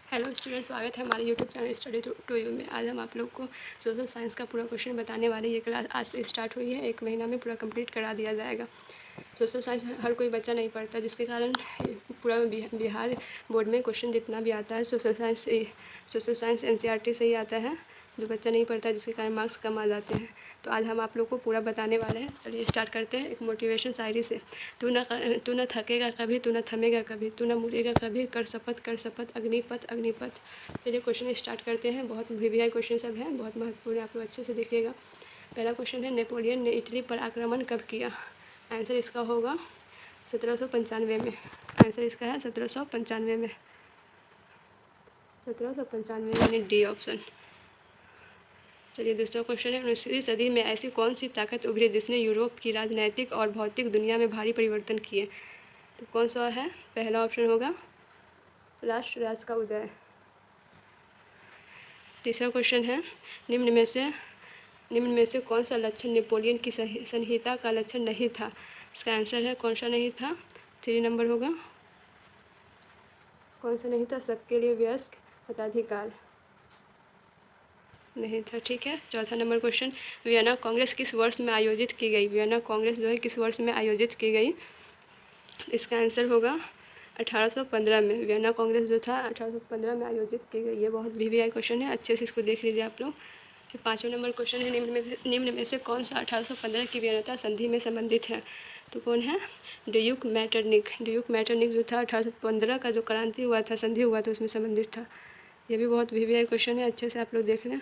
Hello student, स्वागत है हमारे YouTube channel study to you में। आज हम आप लोग को सोशल साइंस का पूरा क्वेश्चन बताने वाले। ये क्लास आज से स्टार्ट हुई है, 1 महीना में पूरा कंप्लीट करा दिया जाएगा। सोशल साइंस हर कोई बच्चा नहीं पढ़ता, जिसके कारण पूरा बिहार बोर्ड में क्वेश्चन जितना भी आता है सोशल साइंस एनसीईआरटी से ही आता है। जो बच्चा नहीं पढ़ता, जिसके कारण मार्क्स कम आ जाते हैं। तो आज हम आप लोग को पूरा बताने वाले हैं। चलिए स्टार्ट करते हैं एक मोटिवेशन शायरी से। तू न थकेगा कभी, तू न थमेगा कभी, तू न मुड़ेगा कभी, कर शपथ अग्निपथ अग्निपथ। चलिए क्वेश्चन स्टार्ट करते हैं। बहुत वीवीआई क्वेश्चन सब हैं, बहुत महत्वपूर्ण है, आप लोग अच्छे से देखिएगा। पहला क्वेश्चन है, नेपोलियन ने इटली पर आक्रमण कब किया? आंसर इसका होगा 1795 में। आंसर इसका है 1795 में। 1795 यानी डी ऑप्शन। चलिए दूसरा क्वेश्चन है, 19वीं सदी में ऐसी कौन सी ताकत उभरी जिसने यूरोप की राजनैतिक और भौतिक दुनिया में भारी परिवर्तन किए? तो कौन सा है? पहला ऑप्शन होगा राष्ट्र राज्य का उदय। तीसरा क्वेश्चन है, निम्न में से कौन सा लक्षण नेपोलियन की संहिता का लक्षण नहीं था? इसका आंसर है कौन सा नहीं था? 3 नंबर होगा। कौन सा नहीं था? सबके लिए वयस्क मताधिकार नहीं था। ठीक है। चौथा नंबर क्वेश्चन, वियना कांग्रेस किस वर्ष में आयोजित की गई? वियना कांग्रेस जो है किस वर्ष में आयोजित की गई? इसका आंसर होगा 1815 में। वियना कांग्रेस जो था 1815 में आयोजित की गई। ये बहुत वीवीआई क्वेश्चन है, अच्छे से इसको देख लीजिए आप लोग। फिर 5वां नंबर क्वेश्चन है, निम्न में से कौन सा 1815 की वियना संधि में संबंधित है? तो कौन है? Duke Metternich. ड्यूक मैटरनिक जो था 1815 का जो क्रांति हुआ था, संधि हुआ था, उसमें संबंधित था। ये भी बहुत वीवीआई क्वेश्चन है, अच्छे से आप लोग देख लें।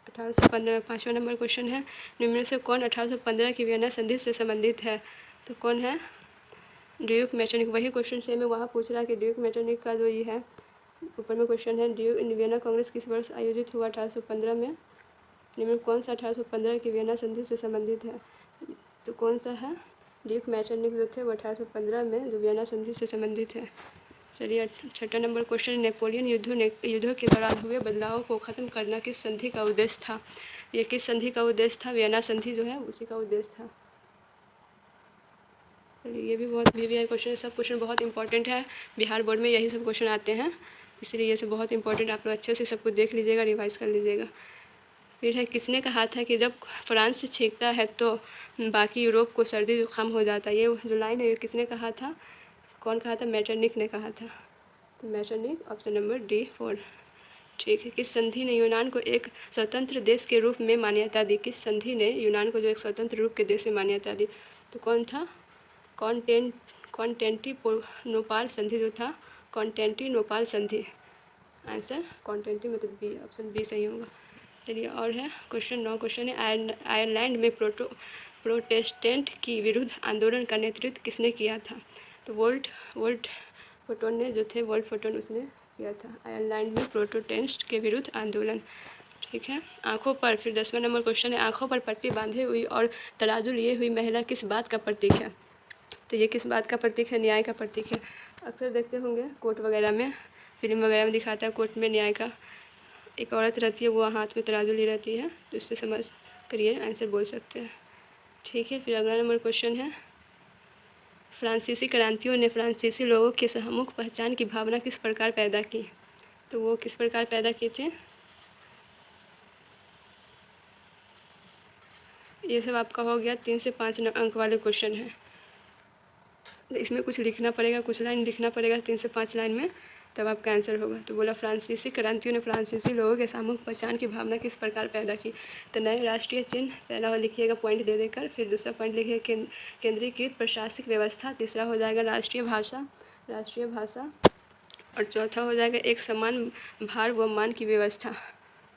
1815। 5वां नंबर क्वेश्चन है, निम्न में से कौन 1815 की वियना संधि से संबंधित है? तो कौन है? Duke Metternich. वही क्वेश्चन सेम है, वहाँ पूछ रहा है कि ड्यूक मैटरनिक का जो ये है, ऊपर में क्वेश्चन है, वियना कांग्रेस किस वर्ष आयोजित हुआ? 1815 में। निम्न कौन सा 1815 की वियना संधि से संबंधित है? तो कौन सा है? ड्यूक मैटरनिक जो थे वो 1815 में जो वियना संधि से संबंधित है। चलिए 6वां नंबर क्वेश्चन, नेपोलियन युद्धों के दौरान हुए बदलावों को खत्म करना किस संधि का उद्देश्य था? ये किस संधि का उद्देश्य था? वियना संधि जो है उसी का उद्देश्य था। चलिए ये भी बहुत वीवीआई क्वेश्चन है, सब क्वेश्चन बहुत इंपॉर्टेंट है, बिहार बोर्ड में यही सब क्वेश्चन आते हैं, इसलिए ये सब बहुत इंपॉर्टेंट, आप लोग अच्छे से सब कुछ देख लीजिएगा, रिवाइज कर लीजिएगा। फिर है, किसने कहा था कि जब फ्रांस से छींकता है तो बाकी यूरोप को सर्दी जुकाम हो जाता है? ये जो लाइन है, ये किसने कहा था? कौन कहा था? मैटरनिक ने कहा था। तो मैटरनिक, ऑप्शन नंबर डी 4। ठीक है। किस संधि ने यूनान को एक स्वतंत्र देश के रूप में मान्यता दी? किस संधि ने यूनान को जो एक स्वतंत्र रूप के देश में मान्यता दी? तो कौन था? कॉन्स्टेंटिनोपाल संधि जो था, कॉन्स्टेंटिनोपाल संधि। आंसर कॉन्स्टेंटिन मतलब बी, ऑप्शन बी सही होगा। चलिए और है क्वेश्चन 9 क्वेश्चन है, आयरलैंड में प्रोटेस्टेंट की विरुद्ध आंदोलन का नेतृत्व किसने किया था? तो वोल्ट फोटोन ने जो थे, वोल्ट फोटोन उसने किया था आयरलैंड में प्रोटेस्टेंट के विरुद्ध आंदोलन। ठीक है। आँखों पर, फिर 10वां नंबर क्वेश्चन है, आँखों पर पट्टी बांधे हुई और तराजू लिए हुई महिला किस बात का प्रतीक है? तो ये किस बात का प्रतीक है? न्याय का प्रतीक है। अक्सर देखते होंगे कोर्ट वगैरह में, फिल्म वगैरह में दिखाता है, कोर्ट में न्याय का एक औरत रहती है, वो हाथ में तराजू ली रहती है, तो इससे समझ करिए आंसर बोल सकते हैं। ठीक है। फिर अगला नंबर क्वेश्चन है, फ्रांसीसी क्रांतियों ने फ्रांसीसी लोगों की सहमुख पहचान की भावना किस प्रकार पैदा की? तो वो किस प्रकार पैदा किए थे? ये सब आपका हो गया 3 से 5 अंक वाले क्वेश्चन है। इसमें कुछ लिखना पड़ेगा, कुछ लाइन लिखना पड़ेगा 3 से 5 लाइन में, तब आपका आंसर होगा। तो बोला, फ्रांसीसी क्रांतियों ने फ्रांसीसी लोगों के सामूहिक पहचान की भावना किस प्रकार पैदा की? तो नए राष्ट्रीय चिन्ह, पहला लिखिएगा पॉइंट दे देकर, फिर दूसरा पॉइंट लिखिएगा केंद्रीकृत प्रशासनिक व्यवस्था, तीसरा हो जाएगा राष्ट्रीय भाषा, और चौथा हो जाएगा एक समान भार व मान की व्यवस्था,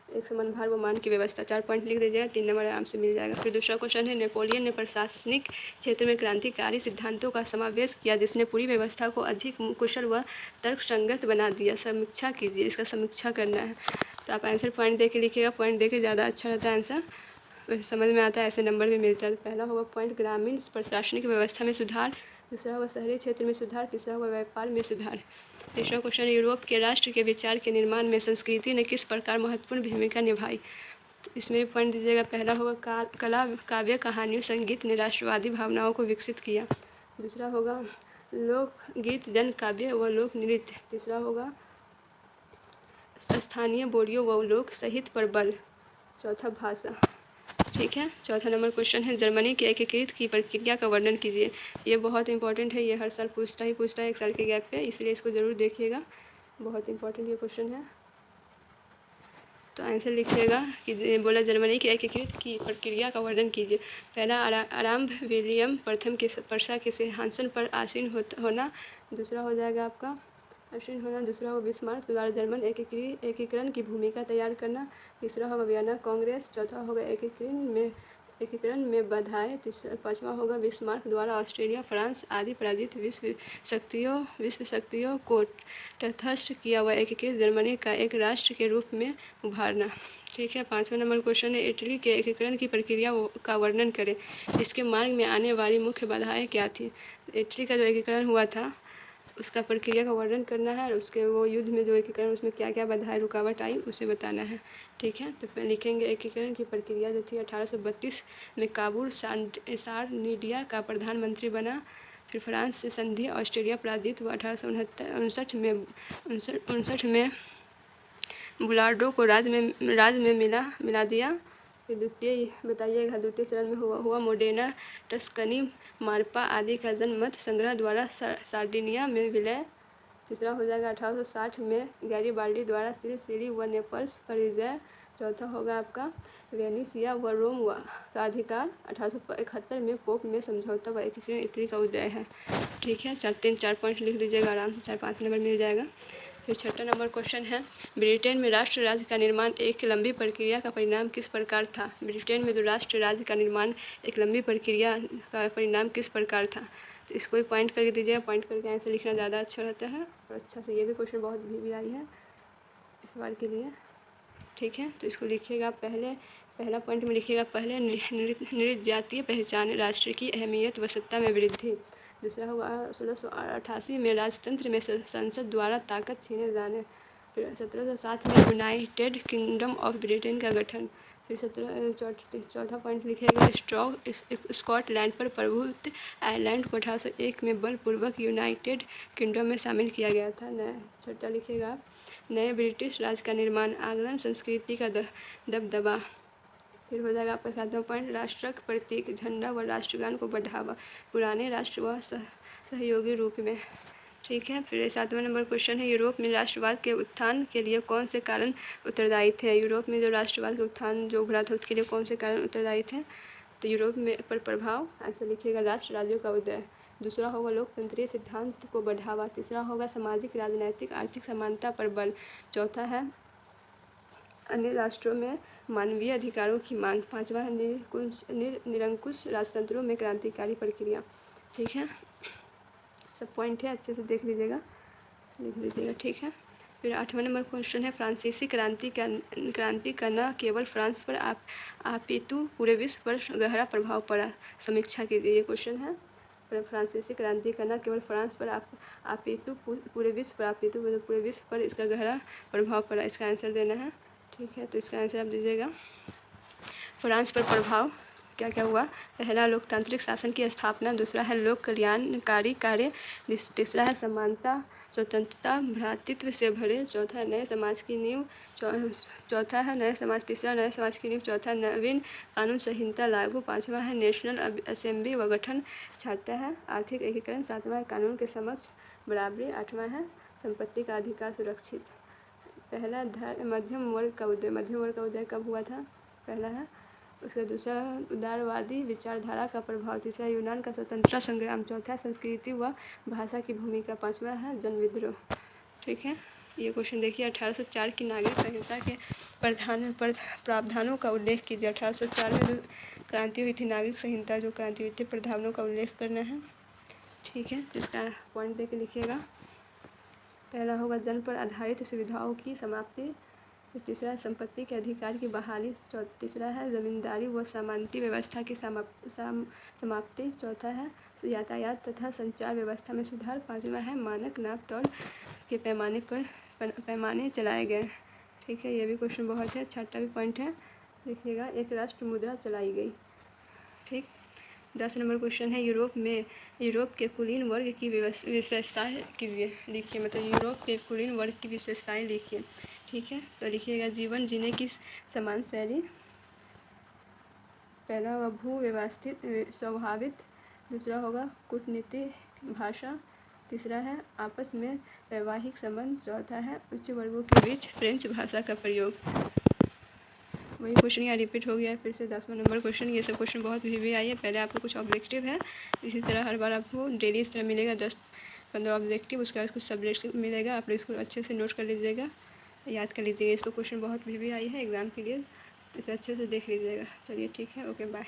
एक समान भार व मान की व्यवस्था। 4 पॉइंट लिख दीजिएगा, 3 नंबर आराम से मिल जाएगा। फिर दूसरा क्वेश्चन है, नेपोलियन ने प्रशासनिक क्षेत्र में क्रांतिकारी सिद्धांतों का समावेश किया जिसने पूरी व्यवस्था को अधिक कुशल व तर्कसंगत बना दिया। समीक्षा कीजिए, इसका समीक्षा करना है। तो आप आंसर पॉइंट दे के लिखिएगा, पॉइंट दे के ज़्यादा अच्छा रहता है आंसर, वैसे समझ में आता है, ऐसे नंबर भी मिलता है। पहला होगा पॉइंट ग्रामीण प्रशासनिक व्यवस्था में सुधार, दूसरा होगा शहरी क्षेत्र में सुधार, तीसरा होगा व्यापार में सुधार। तीसरा क्वेश्चन, यूरोप के राष्ट्र के विचार के निर्माण में संस्कृति ने किस प्रकार महत्वपूर्ण भूमिका निभाई? तो इसमें भी पॉइंट दीजिएगा। पहला होगा कला, काव्य, कहानियों, संगीत ने राष्ट्रवादी भावनाओं को विकसित किया। दूसरा होगा लोकगीत, जन काव्य व लोक नृत्य। तीसरा होगा स्थानीय बोलियों व लोक साहित्य पर बल। चौथा भाषा। ठीक है, चौथा नंबर क्वेश्चन है जर्मनी के एकीकृत की प्रक्रिया का वर्णन कीजिए। ये बहुत इंपॉर्टेंट है, ये हर साल पूछता है 1 साल के गैप पे, इसलिए इसको ज़रूर देखिएगा, बहुत इंपॉर्टेंट ये क्वेश्चन है। तो आंसर लिखिएगा कि बोला जर्मनी की एकीकृत की प्रक्रिया का वर्णन कीजिए। पहला आरंभ विलियम प्रथम के वर्षा के सिंहासन पर आसीन होना। दूसरा हो जाएगा आपका आसीन होना। दूसरा होगा बिस्मार्क द्वारा जर्मन एकीकरण की भूमिका तैयार करना। तीसरा होगा वियना कांग्रेस। चौथा होगा एकीकरण में बाधाएं। पाँचवा होगा बिस्मार्क द्वारा ऑस्ट्रेलिया, फ्रांस आदि पराजित विश्व शक्तियों को तटस्थ किया व एकीकृत जर्मनी का एक राष्ट्र के रूप में उभारना। ठीक है, 5वां नंबर क्वेश्चन है इटली के एकीकरण की प्रक्रिया का वर्णन करें। इसके मार्ग में आने वाली मुख्य बाधाएं क्या थी। इटली का जो एकीकरण हुआ था उसका प्रक्रिया का वर्णन करना है और उसके वो युद्ध में जो एकीकरण उसमें क्या क्या बाधाएं रुकावट आई उसे बताना है। ठीक है, तो लिखेंगे एकीकरण की प्रक्रिया जो थी 1832 में काबुल सारनीडिया का प्रधानमंत्री बना। फिर फ्रांस से संधि ऑस्ट्रेलिया पराजित हुआ। 1859 में बुलार्डो को राज में मिला दिया। फिर द्वितीय बताइएगा, द्वितीय चरण में हुआ मोडेना, टस्कनी, मार्पा आदि का जनमत संग्रह द्वारा सार्डिनिया में विलय। तीसरा हो जाएगा 1860 में गैरीबाल्डी द्वारा सिसिली व नेपल्स पर विजय। चौथा होगा आपका वेनिसिया व रोम का अधिकार। 1871 में पोप में समझौता व एकीकरण इटली का उदय है। ठीक है, 4 पॉइंट लिख दीजिएगा आराम से, 4-5 नंबर मिल जाएगा। फिर 6वां नंबर क्वेश्चन है ब्रिटेन में राष्ट्र राज्य का निर्माण एक लंबी प्रक्रिया का परिणाम किस प्रकार था। ब्रिटेन में जो राष्ट्र राज्य का निर्माण एक लंबी प्रक्रिया का परिणाम किस प्रकार था। तो इसको भी पॉइंट करके दीजिएगा, पॉइंट करके ऐसे लिखना ज़्यादा अच्छा रहता है और अच्छा से ये भी क्वेश्चन बहुत भी आई है इस बार के लिए। ठीक है, तो इसको लिखिएगा पहला पॉइंट में लिखिएगा पहले नृजातीय पहचान, राष्ट्र की अहमियत व सत्ता में वृद्धि। दूसरा होगा 1688 में राजतंत्र में संसद द्वारा ताकत छीने जाने। फिर 1707 में यूनाइटेड किंगडम ऑफ ब्रिटेन का गठन। फिर चौथा पॉइंट लिखेगा स्कॉटलैंड पर प्रभुत्व। आयरलैंड को 1801 में बलपूर्वक यूनाइटेड किंगडम में शामिल किया गया था। छठा लिखेगा नए ब्रिटिश राज का निर्माण, आंग्लन संस्कृति का दबदबा। फिर हो जाएगा आपका 7वां पॉइंट राष्ट्रक प्रतीक, झंडा व राष्ट्रगान को बढ़ावा, पुराने राष्ट्र व सहयोगी रूप में। ठीक है, फिर 7वां नंबर क्वेश्चन है यूरोप में राष्ट्रवाद के उत्थान के लिए कौन से कारण उत्तरदायी थे। यूरोप में जो राष्ट्रवाद के उत्थान जो उभरा था उसके लिए कौन से कारण उत्तरदायी थे। तो यूरोप में पर प्रभाव, आंसर लिखिएगा राष्ट्र राज्यों का उदय। दूसरा होगा लोकतंत्रीय सिद्धांत को बढ़ावा। तीसरा होगा सामाजिक राजनैतिक आर्थिक समानता पर बल। चौथा है अन्य राष्ट्रों में मानवीय अधिकारों की मांग। पांचवा है निरंकुश राजतंत्रों में क्रांतिकारी प्रक्रिया। ठीक है, सब पॉइंट है, अच्छे से देख लीजिएगा, लिख लीजिएगा। ठीक है, फिर 8वां नंबर क्वेश्चन है फ्रांसीसी क्रांति का न केवल फ्रांस पर अपितु पूरे विश्व पर गहरा प्रभाव पड़ा। समीक्षा कीजिए, ये क्वेश्चन है। फ्रांसीसी क्रांति का न केवल फ्रांस पर अपितु पूरे विश्व पर इसका गहरा प्रभाव पड़ा। इसका आंसर देना है। ठीक है, तो इसका आंसर आप दीजिएगा। फ्रांस पर प्रभाव क्या क्या हुआ। पहला लोकतांत्रिक शासन की स्थापना। दूसरा है लोक कल्याणकारी कार्य। तीसरा है समानता, स्वतंत्रता, भ्रातृत्व से भरे। चौथा नए समाज की नींव। चौथा है नए समाज। तीसरा नए समाज की नींव। चौथा नवीन कानून संहिता लागू। पाँचवा है नेशनल असेंबली व गठन। छठा है आर्थिक एकीकरण। सातवां है कानून के समक्ष बराबरी। आठवां है संपत्ति का अधिकार सुरक्षित। पहला मध्यम वर्ग का उदय कब हुआ था। पहला है। उसका दूसरा उदारवादी विचारधारा का प्रभाव। तीसरा यूनान का स्वतंत्रता संग्राम। चौथा संस्कृति व भाषा की भूमिका। पांचवा है जन विद्रोह। ठीक है, ये क्वेश्चन देखिए 1804 की नागरिक संहिता के प्रावधानों का उल्लेख कीजिए। 1804 में जो क्रांति हुई थी, नागरिक संहिता जो क्रांति हुई थी, प्रावधानों का उल्लेख करना है। ठीक है, तो इसका पॉइंट दे के लिखिएगा। पहला होगा जन पर आधारित सुविधाओं की समाप्ति। तीसरा है संपत्ति के अधिकार की बहाली। तीसरा है जमींदारी व सामंती व्यवस्था की समाप्ति। चौथा है यातायात तथा संचार व्यवस्था में सुधार। पाँचवा है मानक नाप तौल के पैमाने चलाए गए। ठीक है, ये भी क्वेश्चन बहुत है। छठा भी पॉइंट है, लिखिएगा एक राष्ट्र मुद्रा चलाई गई। ठीक, 10 नंबर क्वेश्चन है यूरोप में यूरोप के कुलीन वर्ग की विशेषताएँ कीजिए, लिखिए। मतलब यूरोप के कुलीन वर्ग की विशेषताएँ लिखिए, ठीक है। तो लिखिएगा जीवन जीने की समान शैली, पहला होगा भूव्यवस्थित स्वभावित, दूसरा होगा कूटनीतिक भाषा, तीसरा है आपस में वैवाहिक संबंध, चौथा है उच्च वर्गों के बीच फ्रेंच भाषा का प्रयोग। वही क्वेश्चन यहाँ रिपीट हो गया है फिर से 10वां नंबर क्वेश्चन। ये सब क्वेश्चन बहुत भी आई है। पहले आपको कुछ ऑब्जेक्टिव है, इसी तरह हर बार आपको डेली इस तरह मिलेगा 10-15 ऑब्जेक्टिव, उसके बाद कुछ सब्जेक्ट मिलेगा। आप इसको अच्छे से नोट कर लीजिएगा, याद कर लीजिएगा। इसको क्वेश्चन बहुत भी आई है एग्ज़ाम के लिए, इसे अच्छे से देख लीजिएगा। चलिए ठीक है, ओके बाय।